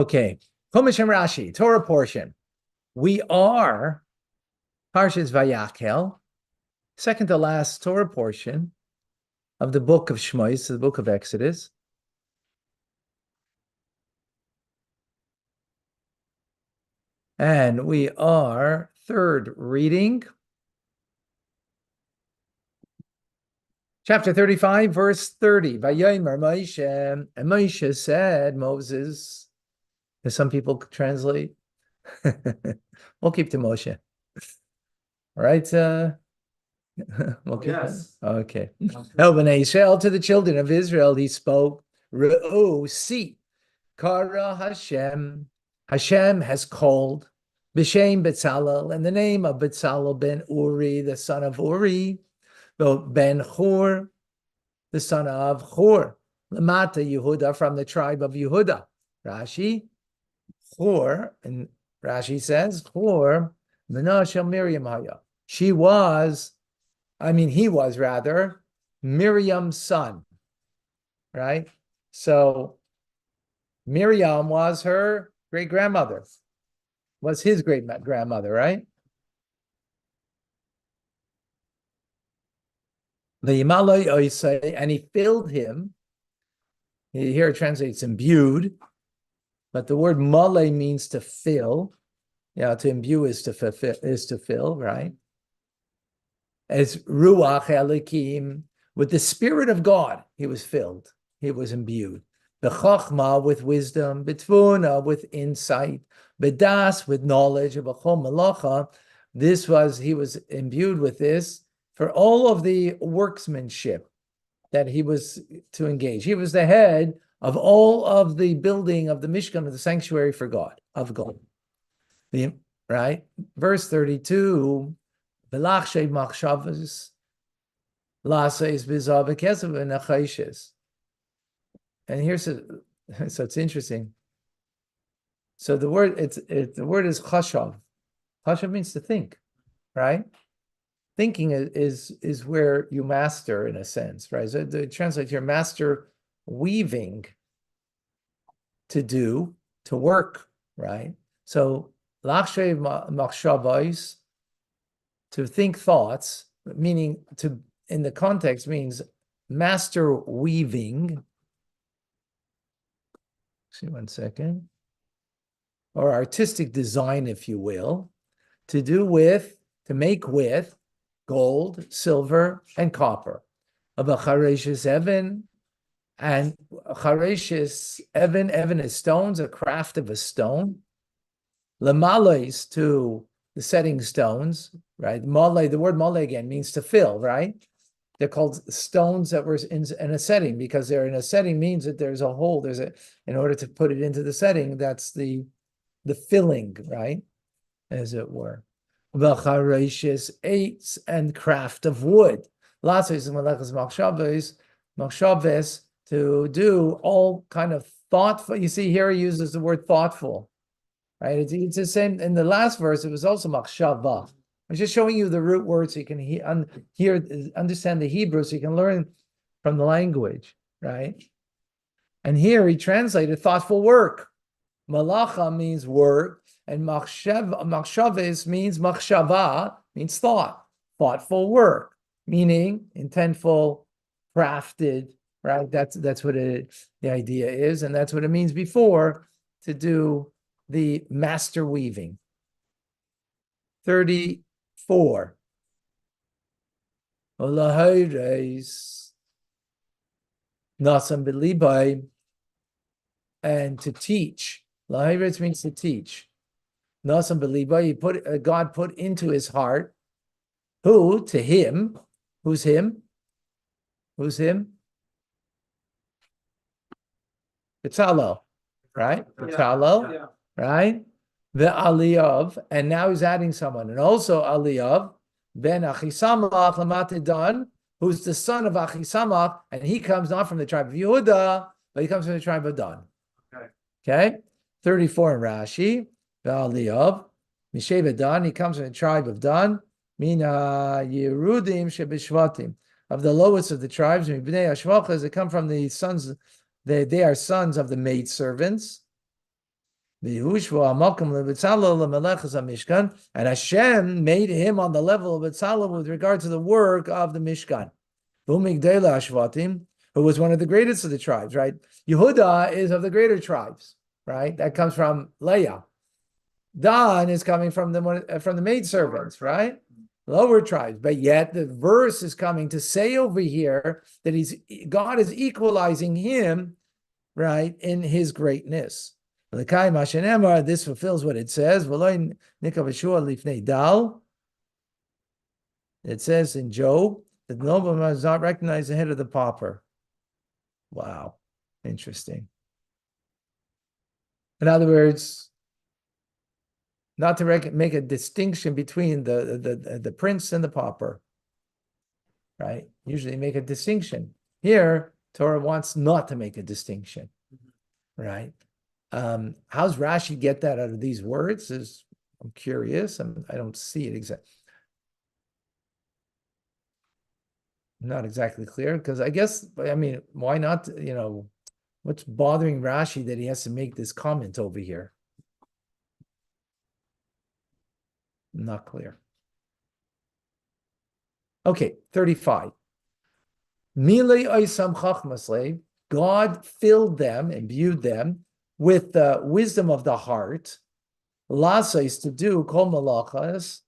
Okay, Chumash and Rashi, Torah portion. We are Parshas Vayakhel, second to last Torah portion of the book of Shmos, the book of Exodus. And we are third reading, chapter 35, verse 30. Vayomer Moshe, and Moshe said, Moses, as some people translate, we'll keep to Moshe. All right, we'll keep Yes. Okay. El Bnei Israel, to the children of Israel, he spoke, Re'u, see, Kara Hashem, Hashem has called, B'Shem Betzalel, in the name of Betzalel ben Uri, the son of Uri, ben Hur, the son of Hur, Lamata Yehuda, from the tribe of Yehuda. Rashi, Hur, and Rashi says, Hur, Menashe Miriam Haya. He was rather, Miriam's son, right? So Miriam was her great-grandmother, was his great-grandmother, right? The Yimaloi Oisei, and he filled him. Here it translates imbued, but the word male means to fill. Yeah, to imbue is to fill, right? As Ruach Elikim, with the Spirit of God, he was filled. He was imbued. B'chokhmah, with wisdom. B'tvuna, with insight. B'das, with knowledge. B'chol malacha, he was imbued with this for all of the workmanship that he was to engage. He was the head of all of the building of the Mishkan, of the sanctuary for God, of God. Right? Verse 32, Belachshe machshavas laseis bizav v'kesav v'nachayishes. And here's so it's interesting. So the word the word is chashav. Chashav means to think, right? Thinking is where you master, in a sense, right? So it translates here, master weaving, to do, to work, right? So lachshe machshavos, to think thoughts, meaning to, in the context, means master weaving. See, one second. Or artistic design, if you will, to make with gold, silver, and copper. Of a chareshis evan, and chareshis evan is stones, a craft of a stone. Lemales, to the setting stones, right? Male, the word male again means to fill, right? They're called stones that were in a setting, because they're in a setting means that there's a hole. In order to put it into the setting, that's the filling, right? As it were. V'chareshis eights, and craft of wood. Lasos and malachas machshaves, to do all kind of thoughtful. You see here he uses the word thoughtful, right? It's the same in the last verse. It was also machshava. I'm just showing you the root word so you can understand the Hebrew, so you can learn from the language, right? And here he translated thoughtful work. Malacha means work, and machshaves means machshava, means thought, thoughtful work, meaning intentful, crafted, right? That's what the idea is, and that's what it means before, to do the master weaving. 34. Olahires nasam belibai, and to teach. Lahiretz means to teach. Nasam belibai, God put into his heart. Who? To him. Who's him? Who's him? Betzalel, right? Betzalel, yeah. Right? The Aliyav, and now he's adding someone, and also Aliyav ben Achisamach Lamatidan, who's the son of Achisamach, and he comes not from the tribe of Yehuda, but he comes from the tribe of Dan. Okay? 34 in Rashi, the Aliyav, Misheva Dan, he comes from the tribe of Dan, Mina Yerudim Shebishvatim, of the lowest of the tribes, Mibnei Ashvachas, they come from the sons, they are sons of the maidservants. And Hashem made him on the level of Betzalel with regard to the work of the Mishkan. Who was one of the greatest of the tribes, right? Yehuda is of the greater tribes, right? That comes from Leah. Dan is coming from the maidservants, right? Lower tribes, but yet the verse is coming to say over here that God is equalizing him, right, in his greatness. This fulfills what it says. It says in Job that the nobleman does not recognize the head of the pauper. Wow, interesting. In other words, not to make a distinction between the prince and the pauper, right? Usually make a distinction. Here, Torah wants not to make a distinction, right? How's Rashi get that out of these words? I'm curious. I don't see it exactly. Not exactly clear, because I guess, why not, what's bothering Rashi that he has to make this comment over here? Not clear. Okay, 35. God filled them, imbued them with the wisdom of the heart. Lasais, to do kol malachas,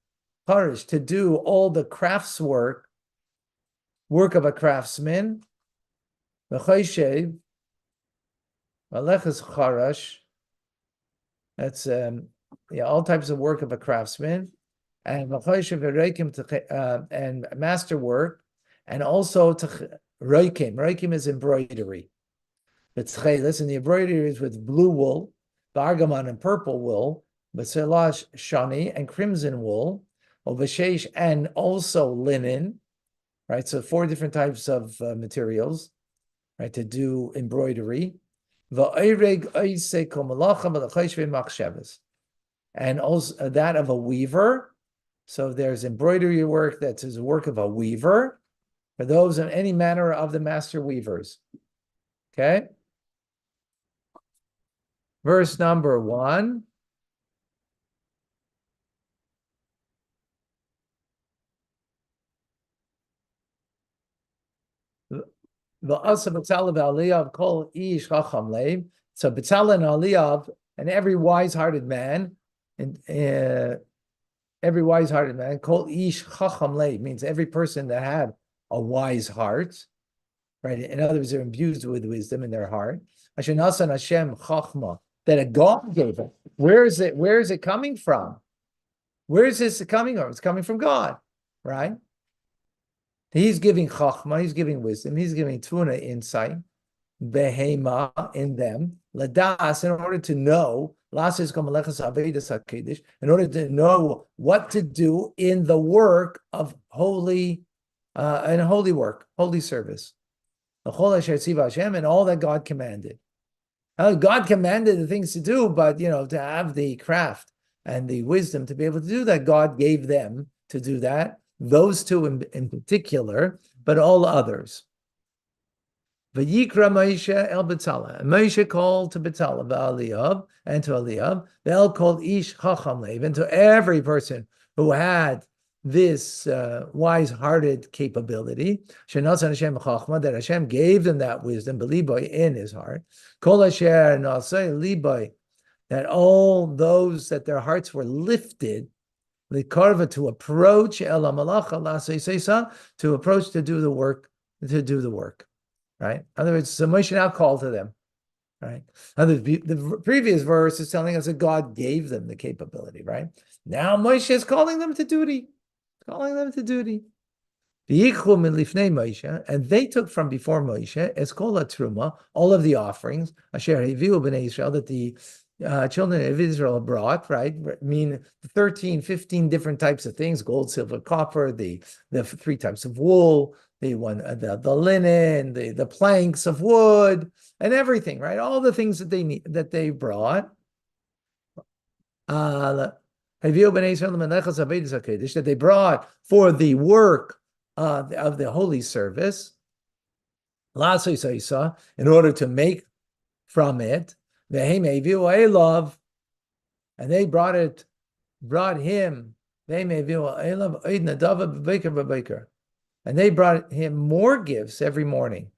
harish, to do all the crafts work of a craftsman. V'chayshev, malachas charash. That's all types of work of a craftsman, and and masterwork, and also reikim is embroidery. Listen, the embroidery is with blue wool, bargamon and purple wool, b'selash shani and crimson wool, ovashesh and also linen, right? So 4 different types of materials, right, to do embroidery. And also that of a weaver. So there's embroidery work that's the work of a weaver, for those in any manner of the master weavers. Okay. Verse number 1. So B'tzalel and Eliyav and every wise-hearted man, and called ish chacham leib, means every person that had a wise heart, right? In other words, they're imbued with wisdom in their heart. Asher nasan Hashem chachma, that a God gave it. Where is it coming from? Where is this coming from? It's coming from God, right? He's giving chachma, he's giving wisdom, he's giving tuna insight, behema in them, ladas, in order to know, in order to know what to do in the work of holy work, holy service. And all that God commanded. God commanded the things to do, but to have the craft and the wisdom to be able to do that, God gave them to do that. Those 2 in particular, but all others. Vayikra Moshe el B'tzalel. And Moshe called to B'tzalel, Eliyav, and to Eliyav. They'll call ish chacham leiv, and to every person who had this wise-hearted capability, Shenasan Hashem chachma, that Hashem gave them that wisdom, beliboy, in his heart. Kol asher nasei liboy, that all those that their hearts were lifted, Likarva, to approach El Malacha, to approach to do the work, right? In other words, so Moshe now called to them, right? The previous verse is telling us that God gave them the capability, right? Now Moshe is calling them to duty, And they took from before Moshe Eskola Truma, all of the offerings, Asher Heviu b'nei Israel, that the children of Israel brought, right? I mean, 13, 15 different types of things: gold, silver, copper, the 3 types of wool, the linen, the planks of wood, and everything, right? All the things that they need, that they brought. That they brought for the work of the holy service, in order to make from it. And and they brought him, and they brought him more gifts every morning.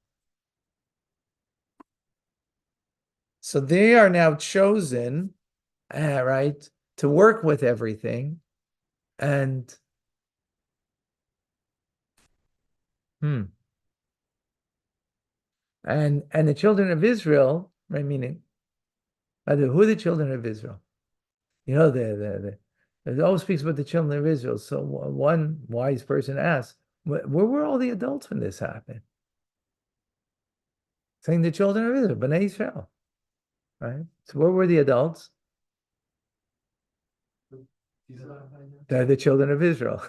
So they are now chosen, right, to work with everything, and and the children of Israel, right? Meaning, who are the children of Israel? You know, it always speaks about the children of Israel. So one wise person asked, where were all the adults when this happened? Saying the children of Israel, Bnei Israel, right? So where were the adults? They're the children of Israel.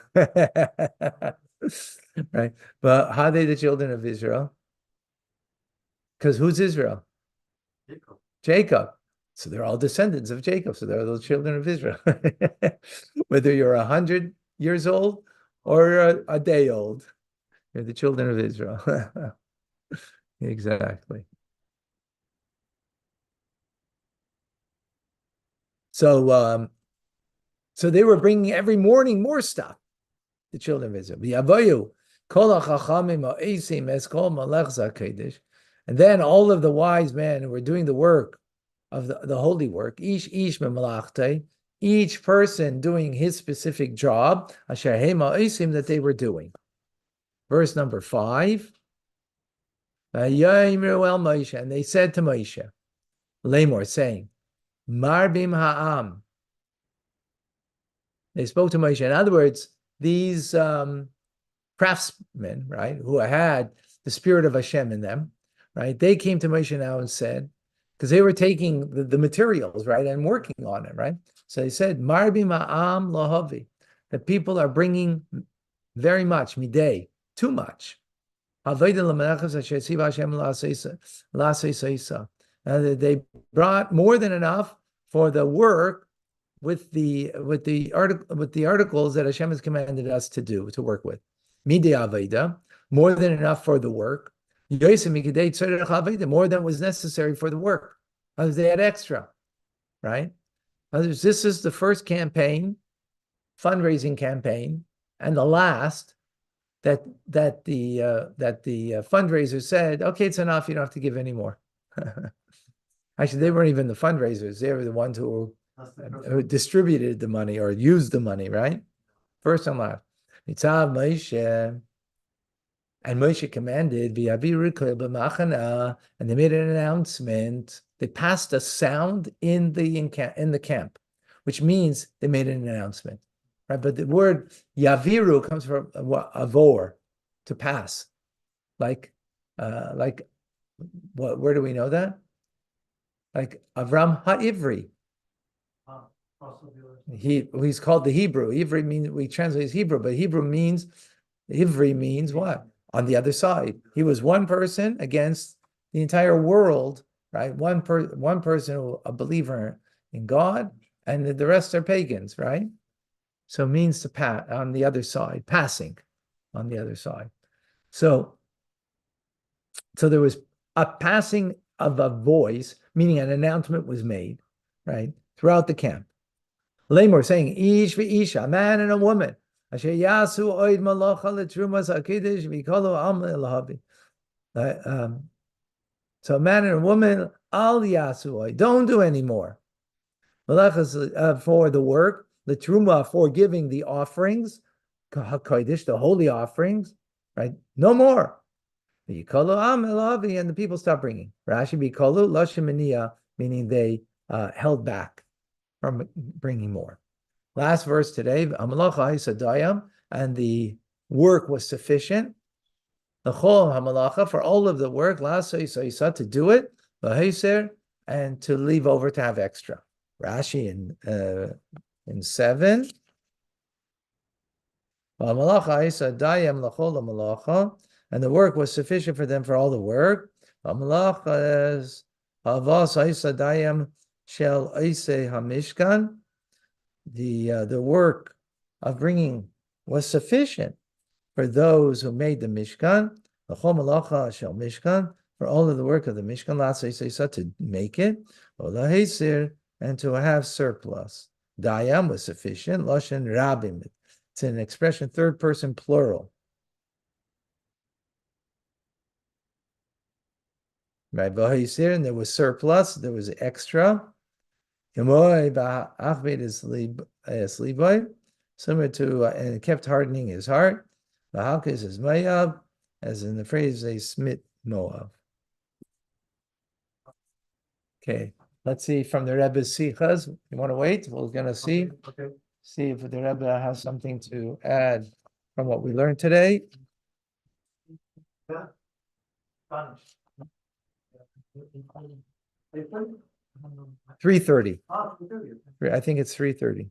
Right? But how are they the children of Israel? Because who's Israel? Jacob. So they're all descendants of Jacob. So they're the children of Israel. Whether you're 100 years old or a day old, you're the children of Israel. Exactly. So they were bringing every morning more stuff. The children of Israel. And then all of the wise men who were doing the work of the holy work, each person doing his specific job, that they were doing. Verse number 5. And they said to Moshe, Lamor, saying, Marbim ha'am. They spoke to Moshe. In other words, these craftsmen, right, who had the spirit of Hashem in them, right, they came to Moshe now and said, because they were taking the materials, right, and working on it, right? So they said, Marbi ma'am lahavi. The people are bringing very much, midday, too much. They brought more than enough for the work with the articles that Hashem has commanded us to do, to work with. Midei aveda, more than enough for the work. More than was necessary for the work. Others, they had extra, right? Others, this is the first campaign, fundraising campaign, and the last that the fundraiser said, okay, it's enough, you don't have to give any more. Actually, they weren't even the fundraisers; they were the ones who distributed the money or used the money, right? First and last. Mitzav Moshe. And Moshe commanded, and they made an announcement. They passed a sound in the camp, which means they made an announcement, right? But the word yaviru comes from avor, to pass, like what? Where do we know that? Like Avram Ha'ivri. He's called the Hebrew. Ivri means, we translate as Hebrew, but Ivri means what? On the other side. He was one person against the entire world, right? One person, a believer in God, and the rest are pagans, right? So it means to pass on the other side, passing on the other side. So there was a passing of a voice, meaning an announcement was made, right, throughout the camp. Lamor saying, Ish v'isha, a man and a woman. So a man and a woman, al yasu, don't do anymore. For the work, the truma, for giving the offerings, the holy offerings, right? No more. And the people stop bringing. Rashi bikalu lashimaniya, meaning they held back from bringing more. Last verse today, and the work was sufficient. For all of the work, to do it, and to leave over to have extra. Rashi in 7. And the work was sufficient for them for all the work. The work of bringing was sufficient for those who made the Mishkan, for all of the work of the Mishkan, to make it, and to have surplus. Dayam was sufficient. Lashon Rabim. It's an expression, third person plural. Right, and there was surplus, there was extra. Similar to, and it kept hardening his heart. V'halkes is Moab, as in the phrase, they smit Moab. Okay, let's see from the Rebbe's Sichas. You want to wait? We're going to see. Okay. See if the Rebbe has something to add from what we learned today. Yeah. 3:30. I think it's 3:30.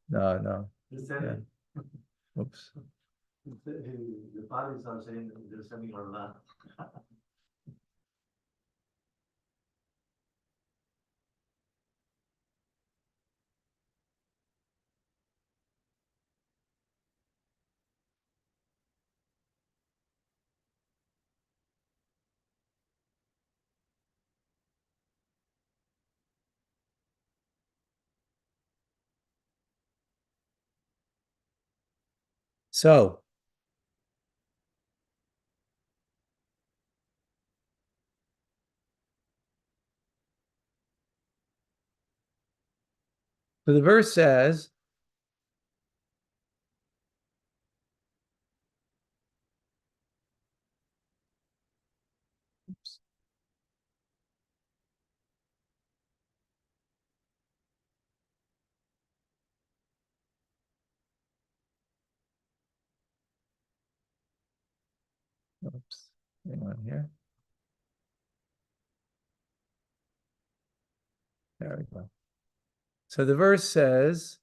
No. Yeah. Oops. The parties are saying they're sending our land. So the verse says, oops, hang on here. There we go. So the verse says,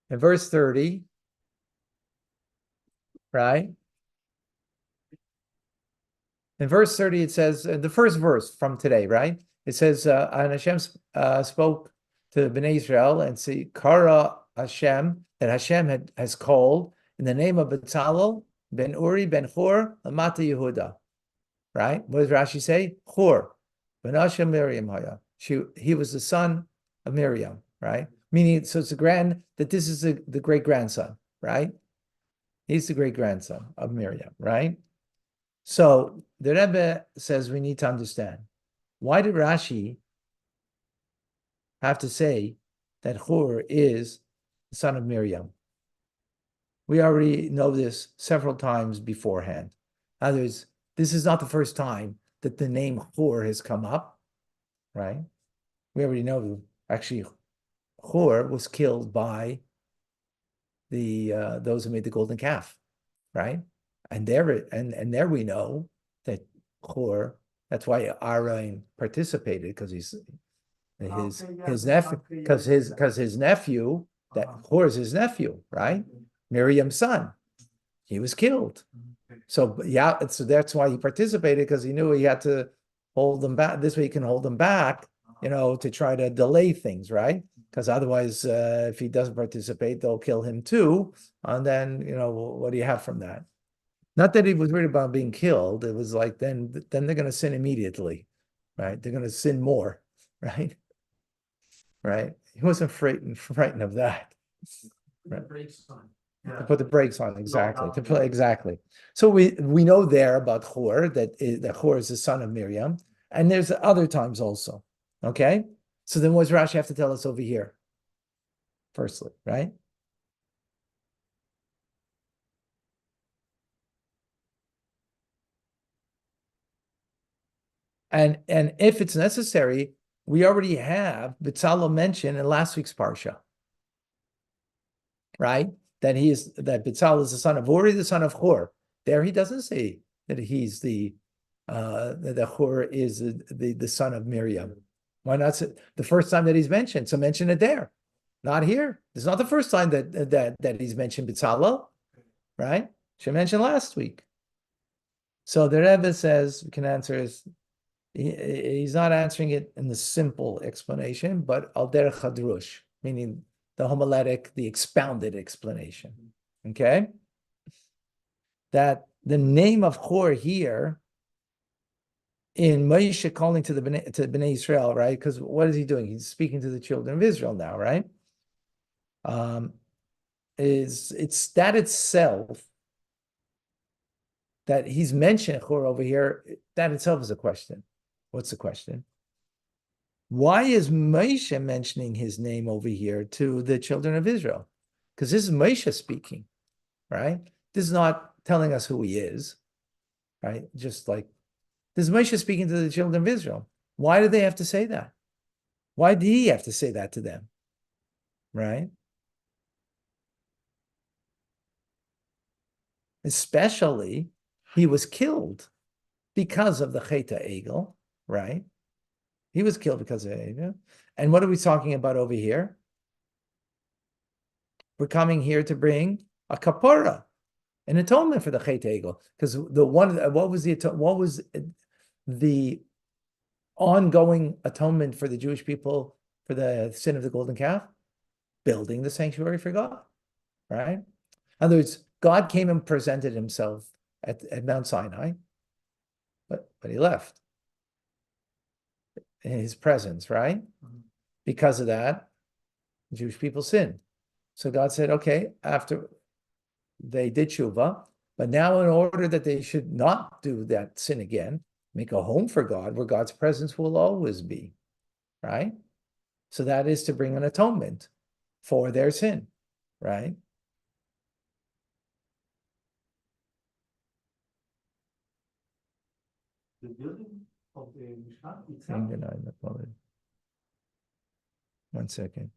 in verse 30, right? In verse 30, it says, the first verse from today, right? It says, and Hashem spoke to Bnei Israel and see, Kara Hashem, that Hashem has called in the name of Betzalel, Ben Uri, Ben Hur, Amata Yehuda. Right? What does Rashi say? Hur, Ben Hashem Miriam Haya. He was the son of Miriam, right? Meaning, so it's that this is the great grandson, right? He's the great grandson of Miriam, right? So the Rebbe says we need to understand, why did Rashi have to say that Hur is the son of Miriam? We already know this several times beforehand. In other words, this is not the first time that the name Hur has come up, right? We already know, actually, Hur was killed by those who made the golden calf, right? And there we know that Hur, that's why Aaron participated, because his nephew, because his nephew, that Hur is his nephew, right? Miriam's son. He was killed. So that's why he participated, because he knew he had to hold them back. This way he can hold them back, to try to delay things, right? Because otherwise, if he doesn't participate, they'll kill him too. And then, what do you have from that? Not that he was worried about being killed. It was like, then they're going to sin immediately, right? They're going to sin more, right? Right? He wasn't frightened of that. Right? To put the brakes on, exactly. Exactly. So we know there about Hur, that Hur is the son of Miriam, and there's other times also. Okay? So then what does Rashi have to tell us over here? Firstly, right? And if it's necessary, we already have Betzalel mentioned in last week's parsha, right? That Betzalel is the son of Uri, the son of Hur. There he doesn't say that he's that Hur is the son of Miriam. Why not the first time that he's mentioned? So mention it there, not here. It's not the first time that he's mentioned Betzalel, right? She mentioned last week. So the Rebbe says we can answer is he's not answering it in the simple explanation, but al derech hadrush, meaning the homiletic, the expounded explanation. Okay. that the name of Hor here in Moshe calling to Bnei Israel, right? Because what is he doing? He's speaking to the children of Israel now, right? It's that itself that he's mentioned Hor over here, that itself is a question. What's the question? Why is Moshe mentioning his name over here to the children of Israel? Because this is Moshe speaking, right? This is not telling us who he is, right? Just like this is Moshe speaking to the children of Israel. Why do they have to say that? Why did he have to say that to them, right? Especially, he was killed because of the Cheta Egel, right? He was killed because of Egel. And what are we talking about over here? We're coming here to bring a kapara, an atonement for the Chet Egel, because what was the ongoing atonement for the Jewish people for the sin of the golden calf? Building the sanctuary for God, right? In other words, God came and presented himself at Mount Sinai, but he left in his presence, right? Because of that, the Jewish people sinned. So God said, okay, after they did tshuva, but now in order that they should not do that sin again, make a home for God where God's presence will always be, right? So that is to bring an atonement for their sin, right? The building of the Mishkan itself. One second.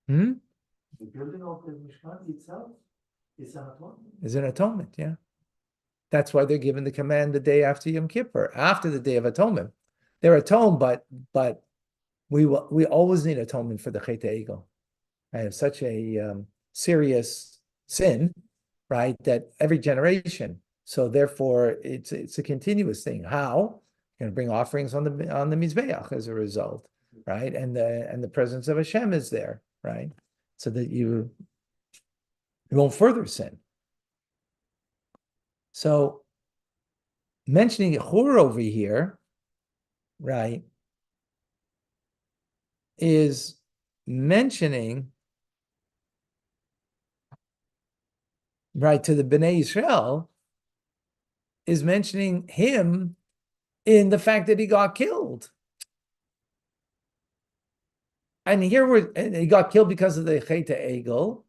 The building of the Mishkan itself is an atonement. Is an atonement, yeah. That's why they're given the command the day after Yom Kippur, after the Day of Atonement. They're atoned, but we always need atonement for the Chet Egel. I have such a serious sin, right? That every generation. So therefore, it's a continuous thing. How? You're going to bring offerings on the Mizbeach as a result, right? And the presence of Hashem is there, right? So that you won't further sin. So mentioning Hur over here, right, is mentioning, right, to the Bnei Israel, is mentioning him in the fact that he got killed. And here he got killed because of the Cheta Egel.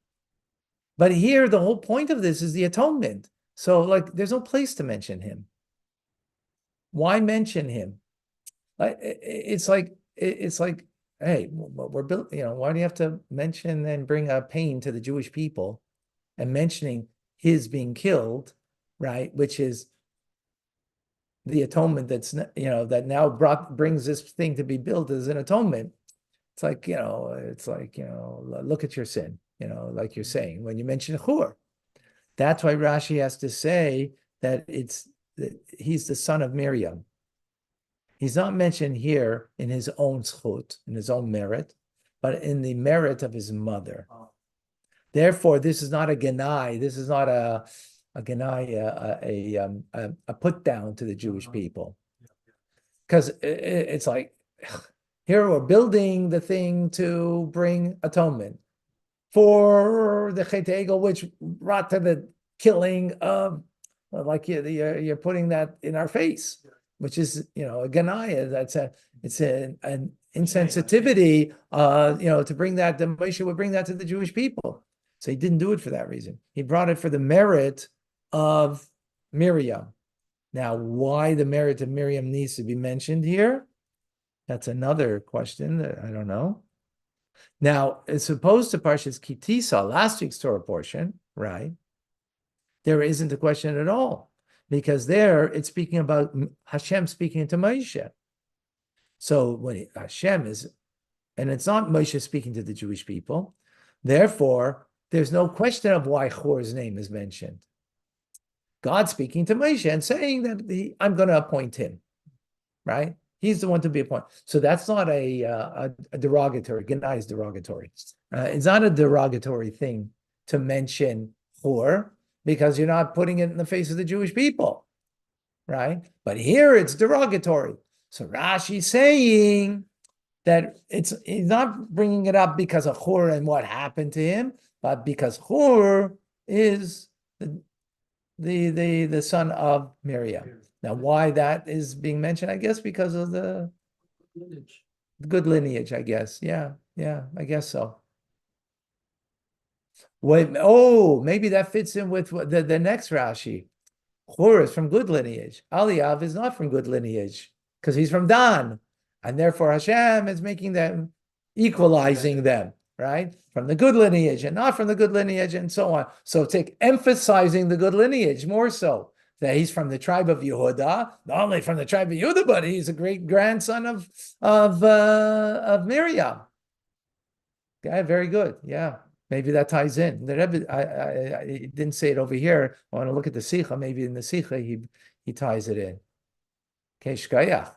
But here the whole point of this is the atonement. So like there's no place to mention him. Why mention him? It's like, hey, we're built, why do you have to mention and bring a pain to the Jewish people and mentioning his being killed, right? Which is the atonement that's, that now brings this thing to be built as an atonement. It's like, look at your sin, like you're saying, when you mention Hur. That's why Rashi has to say that he's the son of Miriam. He's not mentioned here in his own zchut, in his own merit, but in the merit of his mother. Therefore, this is not a genai. This is not a genai, a put down to the Jewish people, because it's like here we're building the thing to bring atonement for the Chet Egel, which brought to the killing of, like you're putting that in our face, which is a genai. It's an insensitivity, to bring that. The Moshe would bring that to the Jewish people. So he didn't do it for that reason. He brought it for the merit of Miriam. Now, why the merit of Miriam needs to be mentioned here? That's another question that I don't know. Now, as opposed to Parshas Kitisa, last week's Torah portion, right? There isn't a question at all, because there it's speaking about Hashem speaking to Moshe. So when Hashem is, and it's not Moshe speaking to the Jewish people, therefore, there's no question of why Hur's name is mentioned. God speaking to Moshe and saying that I'm going to appoint him, right? He's the one to be appointed. So that's not a derogatory. Genai is derogatory. It's not a derogatory thing to mention Hur, because you're not putting it in the face of the Jewish people, right? But here it's derogatory. So Rashi's saying that he's not bringing it up because of Hur and what happened to him, but because Hur is the son of Miriam. Now, why that is being mentioned, I guess, because of the good lineage, I guess. Yeah, I guess so. Wait, maybe that fits in with the next Rashi. Hur is from good lineage. Eliav is not from good lineage because he's from Dan, and therefore Hashem is making them, equalizing them, right? From the good lineage and not from the good lineage, and so on. So it's emphasizing the good lineage more so, that he's from the tribe of Yehuda, not only from the tribe of Yehuda, but he's a great grandson of Miriam. Okay, very good. Yeah. Maybe that ties in. The Rebbe, I didn't say it over here. I want to look at the Sikha. Maybe in the Sikha he ties it in. Okay, shkayach.